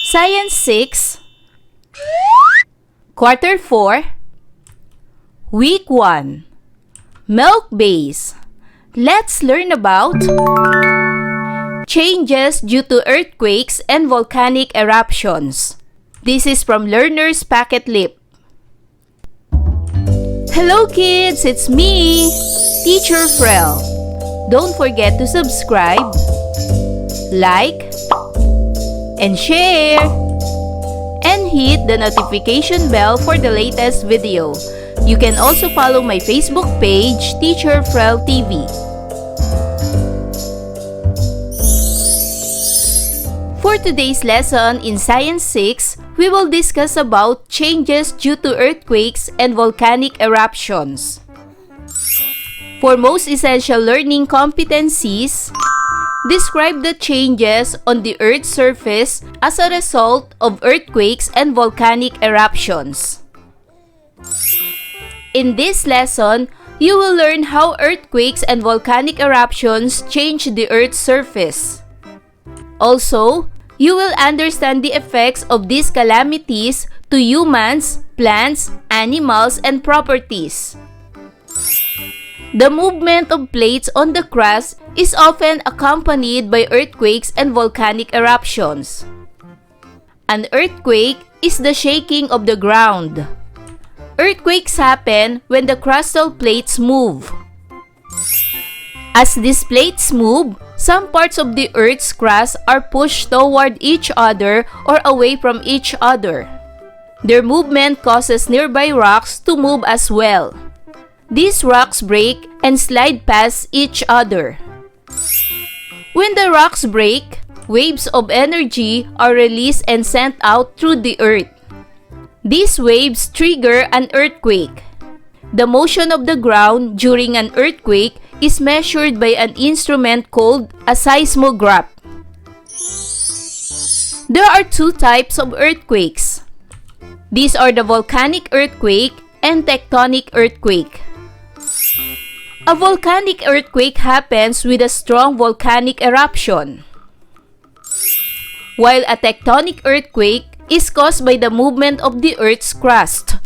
Science 6, Quarter 4, Week 1, Melc-Based. Let's learn about changes due to earthquakes and volcanic eruptions. This is from Learner's Packet Lip. Hello kids, it's me, Teacher Frel. Don't forget to subscribe, like, and share, and hit the notification bell for the latest video. You can also follow my Facebook page, Teacher Frel TV. For today's lesson in Science 6, we will discuss about changes due to earthquakes and volcanic eruptions. For most essential learning competencies, describe the changes on the Earth's surface as a result of earthquakes and volcanic eruptions. In this lesson, you will learn how earthquakes and volcanic eruptions change the Earth's surface. Also, you will understand the effects of these calamities to humans, plants, animals, and properties. The movement of plates on the crust is often accompanied by earthquakes and volcanic eruptions. An earthquake is the shaking of the ground. Earthquakes happen when the crustal plates move. As these plates move, some parts of the Earth's crust are pushed toward each other or away from each other. Their movement causes nearby rocks to move as well. These rocks break and slide past each other. When the rocks break, waves of energy are released and sent out through the Earth. These waves trigger an earthquake. The motion of the ground during an earthquake is measured by an instrument called a seismograph. There are two types of earthquakes. These are the volcanic earthquake and tectonic earthquake. A volcanic earthquake happens with a strong volcanic eruption, while a tectonic earthquake is caused by the movement of the Earth's crust.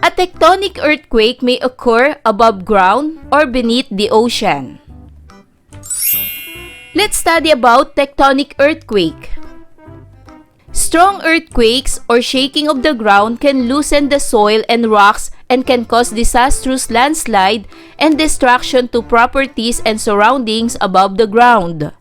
A tectonic earthquake may occur above ground or beneath the ocean. Let's study about tectonic earthquake. Strong earthquakes or shaking of the ground can loosen the soil and rocks and can cause disastrous landslide and destruction to properties and surroundings above the ground.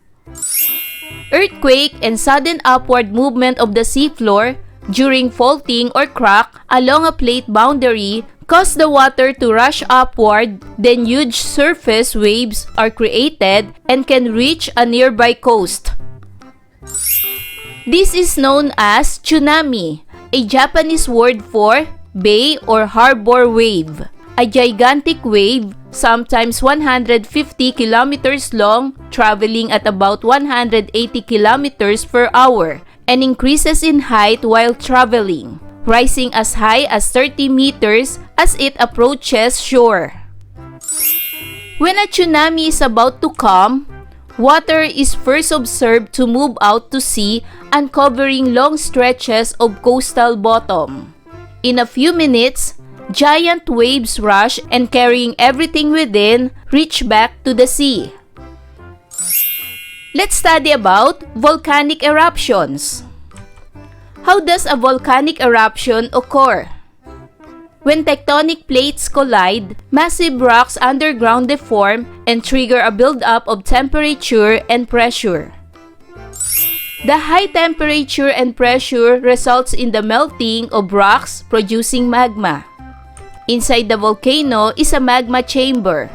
Earthquake and sudden upward movement of the seafloor during faulting or crack along a plate boundary cause the water to rush upward, then huge surface waves are created and can reach a nearby coast. This is known as tsunami, a Japanese word for bay or harbor wave. A gigantic wave, sometimes 150 kilometers long, traveling at about 180 kilometers per hour, and increases in height while traveling, rising as high as 30 meters as it approaches shore. When a tsunami is about to come, water is first observed to move out to sea, uncovering long stretches of coastal bottom. In a few minutes, giant waves rush and carrying everything within, reach back to the sea. Let's study about volcanic eruptions. How does a volcanic eruption occur? When tectonic plates collide, massive rocks underground deform and trigger a buildup of temperature and pressure. The high temperature and pressure results in the melting of rocks, producing magma. Inside the volcano is a magma chamber.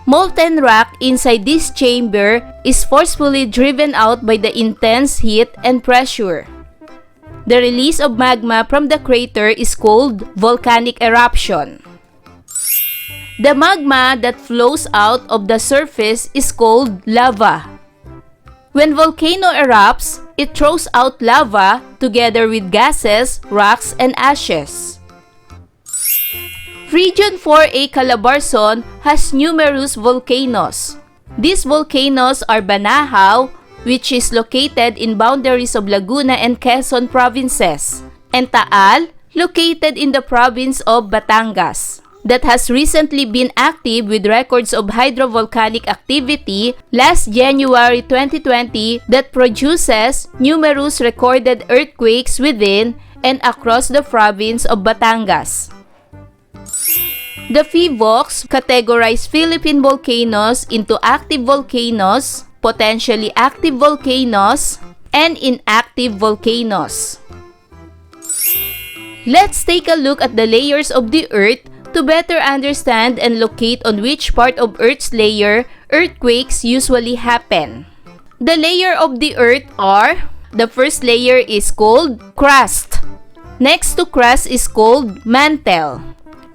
Molten rock inside this chamber is forcefully driven out by the intense heat and pressure. The release of magma from the crater is called volcanic eruption. The magma that flows out of the surface is called lava. When volcano erupts, it throws out lava together with gases, rocks, and ashes. Region 4A Calabarzon has numerous volcanoes. These volcanoes are Banahaw, which is located in boundaries of Laguna and Quezon provinces, and Taal, located in the province of Batangas, that has recently been active with records of hydrovolcanic activity last January 2020 that produces numerous recorded earthquakes within and across the province of Batangas. The PHIVOLCS categorize Philippine volcanoes into active volcanoes, potentially active volcanoes, and inactive volcanoes. Let's take a look at the layers of the Earth to better understand and locate on which part of Earth's layer earthquakes usually happen. The layer of the Earth are: the first layer is called crust. Next to crust is called mantle.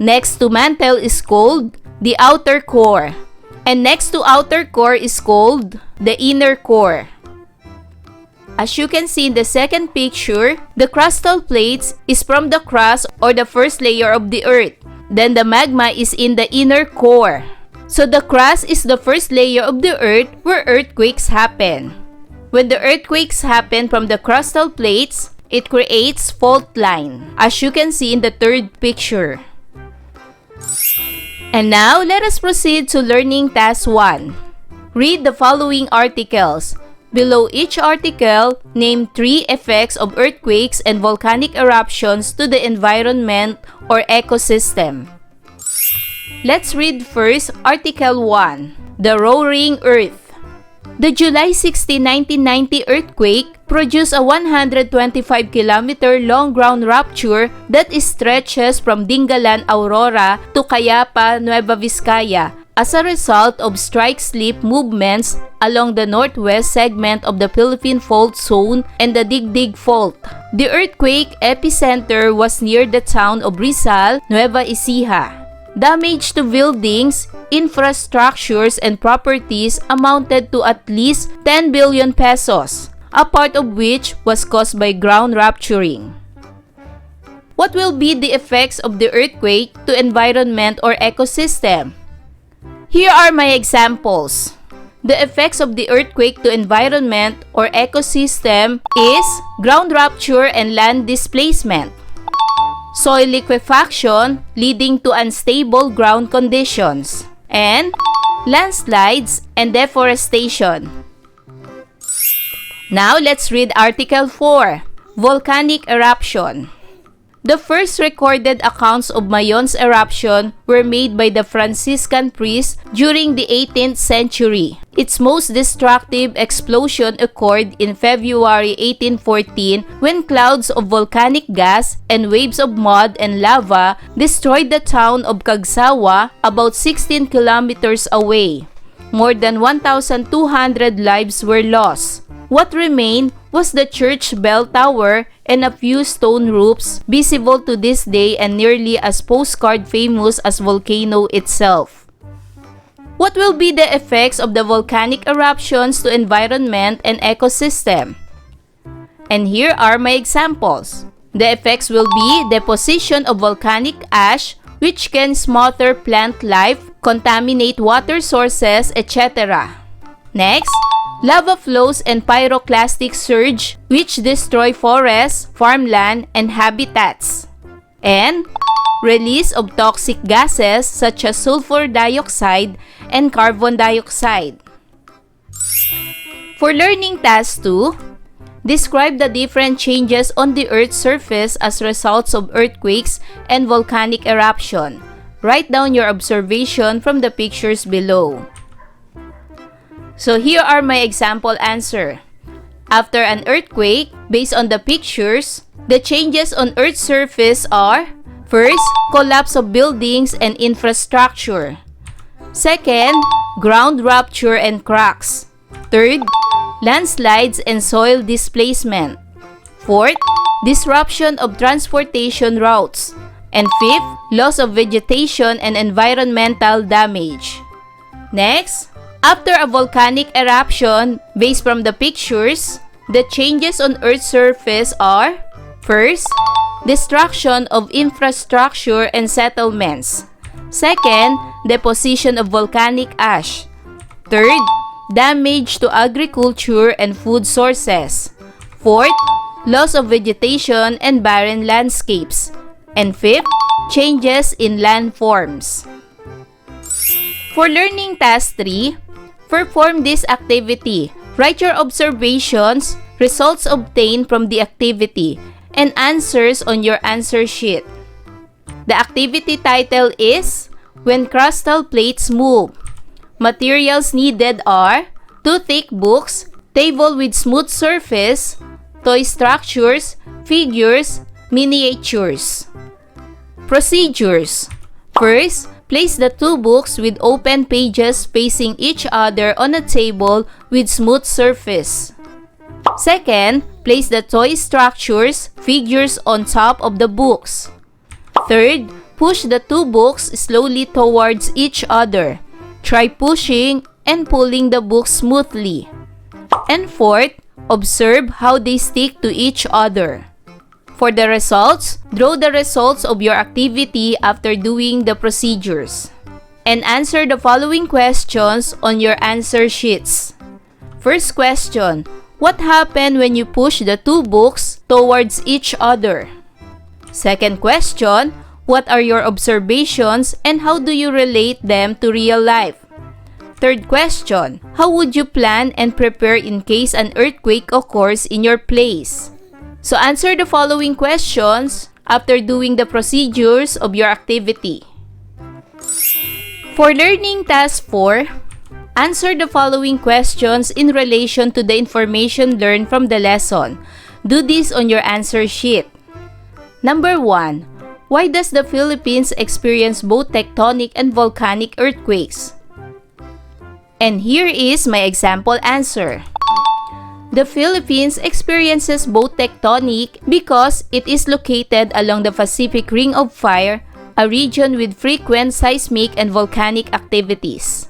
Next to mantle is called the outer core. And next to outer core is called the inner core. As you can see in the second picture, the crustal plates is from the crust or the first layer of the Earth. Then the magma is in the inner core. So the crust is the first layer of the Earth where earthquakes happen. When the earthquakes happen from the crustal plates, it creates fault line, as you can see in the third picture. And now, let us proceed to learning task 1. Read the following articles. Below each article, name 3 effects of earthquakes and volcanic eruptions to the environment or ecosystem. Let's read first Article 1, The Roaring Earth. The July 16, 1990 earthquake produced a 125-kilometer long ground rupture that stretches from Dingalan, Aurora to Cayapa, Nueva Vizcaya, as a result of strike-slip movements along the northwest segment of the Philippine Fault Zone and the Digdig Fault. The earthquake epicenter was near the town of Rizal, Nueva Ecija. Damage to buildings, infrastructures, and properties amounted to at least 10 billion pesos, a part of which was caused by ground rupturing. What will be the effects of the earthquake to environment or ecosystem? Here are my examples. The effects of the earthquake to environment or ecosystem is ground rupture and land displacement, soil liquefaction leading to unstable ground conditions, and landslides and deforestation. Now let's read Article 4, Volcanic Eruption. The first recorded accounts of Mayon's eruption were made by the Franciscan priests during the 18th century. Its most destructive explosion occurred in February 1814 when clouds of volcanic gas and waves of mud and lava destroyed the town of Cagsawa about 16 kilometers away. More than 1,200 lives were lost. What remained was the church bell tower and a few stone roofs visible to this day and nearly as postcard famous as volcano itself. What will be the effects of the volcanic eruptions to environment and ecosystem? And here are my examples. The effects will be deposition of volcanic ash, which can smother plant life, contaminate water sources, etc. Next, lava flows and pyroclastic surge, which destroy forests, farmland, and habitats. And release of toxic gases such as sulfur dioxide and carbon dioxide. For learning task 2, describe the different changes on the Earth's surface as results of earthquakes and volcanic eruption. Write down your observation from the pictures below. So here are my example answer. After an earthquake, based on the pictures, the changes on Earth's surface are: first, collapse of buildings and infrastructure. Second, ground rupture and cracks. Third, landslides and soil displacement. Fourth, disruption of transportation routes. And fifth, loss of vegetation and environmental damage. Next, after a volcanic eruption, based from the pictures, the changes on Earth's surface are: first, destruction of infrastructure and settlements. Second, deposition of volcanic ash. Third, damage to agriculture and food sources. Fourth, loss of vegetation and barren landscapes. And fifth, changes in landforms. For learning task 3, perform this activity. Write your observations, results obtained from the activity, and answers on your answer sheet. The activity title is When Crustal Plates Move. Materials needed are 2 thick books, table with smooth surface, toy structures, figures, miniatures. Procedures. First, place the 2 books with open pages facing each other on a table with smooth surface. Second, place the toy structures, figures on top of the books. Third, push the 2 books slowly towards each other. Try pushing and pulling the books smoothly. And fourth, observe how they stick to each other. For the results, draw the results of your activity after doing the procedures. And answer the following questions on your answer sheets. First question, what happened when you push the 2 books towards each other? Second question, what are your observations and how do you relate them to real life? Third question, how would you plan and prepare in case an earthquake occurs in your place? So answer the following questions after doing the procedures of your activity. For learning task 4, answer the following questions in relation to the information learned from the lesson. Do this on your answer sheet. Number 1. Why does the Philippines experience both tectonic and volcanic earthquakes? And here is my example answer. The Philippines experiences both tectonic because it is located along the Pacific Ring of Fire, a region with frequent seismic and volcanic activities.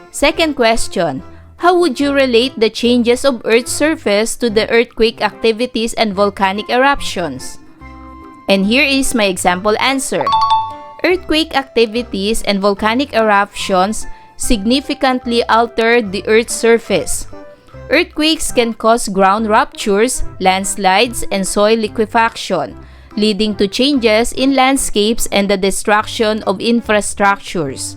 Second question, how would you relate the changes of Earth's surface to the earthquake activities and volcanic eruptions? And here is my example answer. Earthquake activities and volcanic eruptions significantly alter the Earth's surface. Earthquakes can cause ground ruptures, landslides, and soil liquefaction, leading to changes in landscapes and the destruction of infrastructures.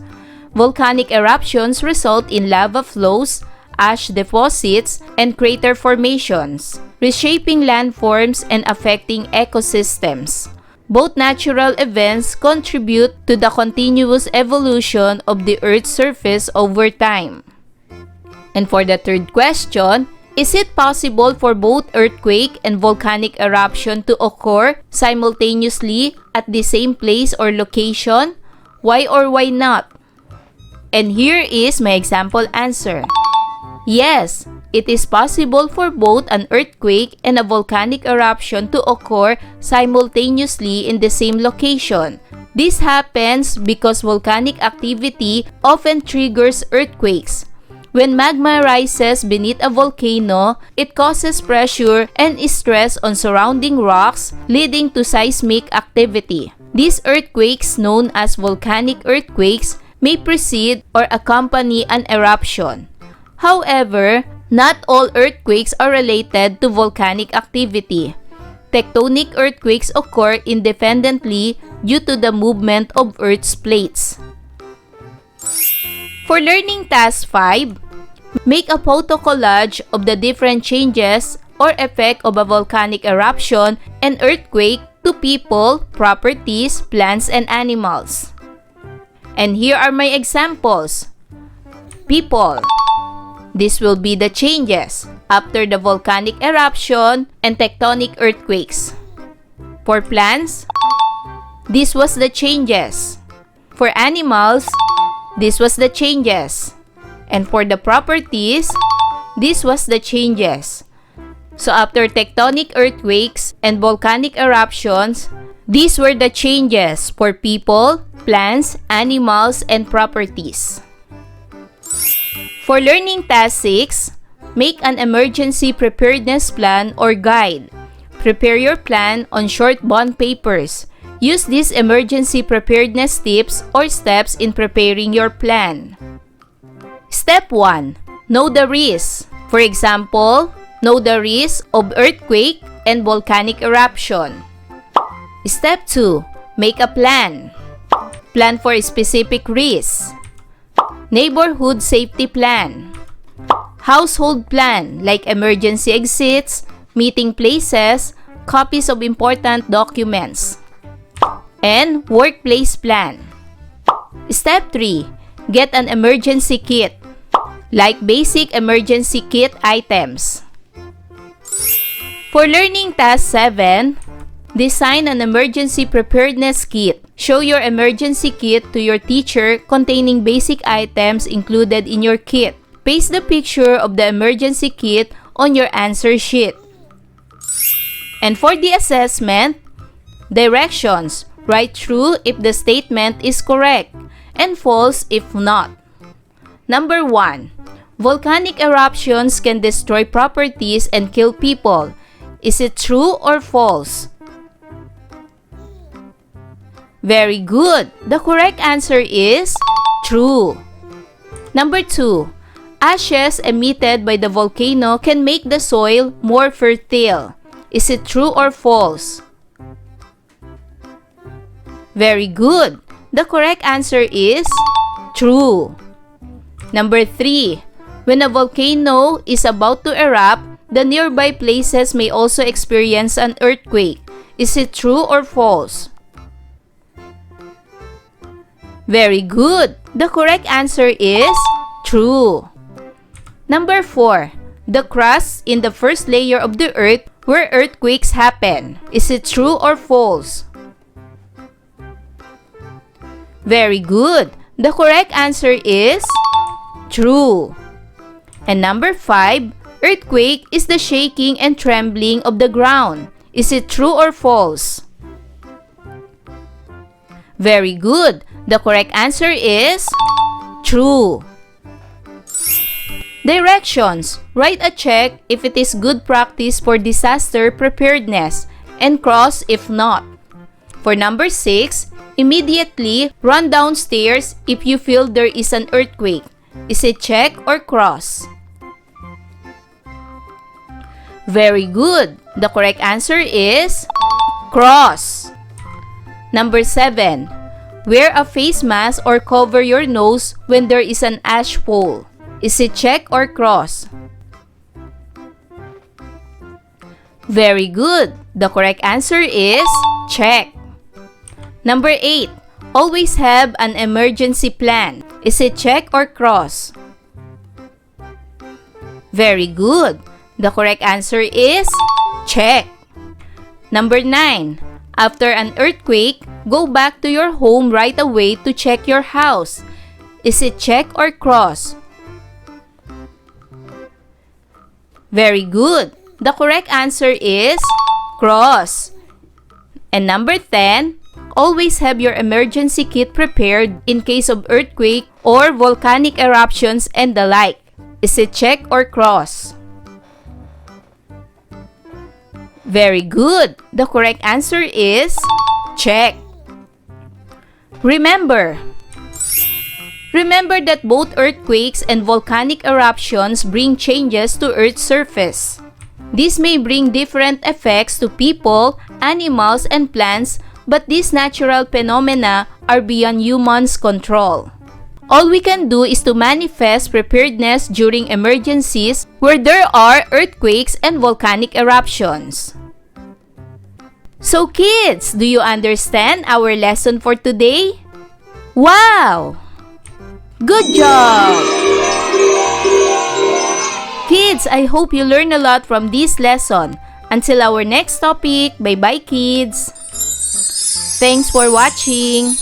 Volcanic eruptions result in lava flows, ash deposits, and crater formations, reshaping landforms and affecting ecosystems. Both natural events contribute to the continuous evolution of the Earth's surface over time. And for the third question, is it possible for both earthquake and volcanic eruption to occur simultaneously at the same place or location? Why or why not? And here is my example answer. Yes, it is possible for both an earthquake and a volcanic eruption to occur simultaneously in the same location. This happens because volcanic activity often triggers earthquakes. When magma rises beneath a volcano, it causes pressure and stress on surrounding rocks, leading to seismic activity. These earthquakes, known as volcanic earthquakes, may precede or accompany an eruption. However, not all earthquakes are related to volcanic activity. Tectonic earthquakes occur independently due to the movement of Earth's plates. For learning task 5, make a photo collage of the different changes or effect of a volcanic eruption and earthquake to people, properties, plants, and animals. And here are my examples. People. This will be the changes after the volcanic eruption and tectonic earthquakes. For plants, this was the changes. For animals, this was the changes. And for the properties, this was the changes. So after tectonic earthquakes and volcanic eruptions, these were the changes for people, plants, animals, and properties. For learning task 6, make an emergency preparedness plan or guide. Prepare your plan on short bond papers. Use these emergency preparedness tips or steps in preparing your plan. Step 1. know the risks. For example, know the risk of earthquake and volcanic eruption. Step 2. Make a plan. Plan for specific risks. Neighborhood safety plan. Household plan like emergency exits, meeting places, copies of important documents. And workplace plan. Step 3. Get an emergency kit, like basic emergency kit items. For learning task 7, design an emergency preparedness kit. Show your emergency kit to your teacher containing basic items included in your kit. Paste the picture of the emergency kit on your answer sheet. And for the assessment, directions. Write true if the statement is correct and false if not. Number 1. Volcanic eruptions can destroy properties and kill people. Is it true or false? Very good. The correct answer is true. Number 2. Ashes emitted by the volcano can make the soil more fertile. Is it true or false? Very good. The correct answer is true. Number 3. When a volcano is about to erupt, the nearby places may also experience an earthquake. Is it true or false? Very good. The correct answer is true. Number 4. The crust in the first layer of the earth where earthquakes happen. Is it true or false? Very good. The correct answer is true. And number 5, earthquake is the shaking and trembling of the ground. Is it true or false? Very good. The correct answer is true. Directions. Write a check if it is good practice for disaster preparedness and cross if not. For number 6, immediately run downstairs if you feel there is an earthquake. Is it check or cross? Very good. The correct answer is cross. Number 7. Wear a face mask or cover your nose when there is an ash fall. Is it check or cross? Very good. The correct answer is check. Number 8. Always have an emergency plan. Is it check or cross? Very good. The correct answer is check. Number 9. After an earthquake, go back to your home right away to check your house. Is it check or cross? Very good. The correct answer is cross. And number 10. Always have your emergency kit prepared in case of earthquake or volcanic eruptions and the like. Is it check or cross? Very good. The correct answer is check. Remember that both earthquakes and volcanic eruptions bring changes to Earth's surface. This may bring different effects to people, animals, and plants, but these natural phenomena are beyond humans' control. All we can do is to manifest preparedness during emergencies where there are earthquakes and volcanic eruptions. So kids, do you understand our lesson for today? Wow! Good job! Kids, I hope you learned a lot from this lesson. Until our next topic, bye-bye kids! Thanks for watching!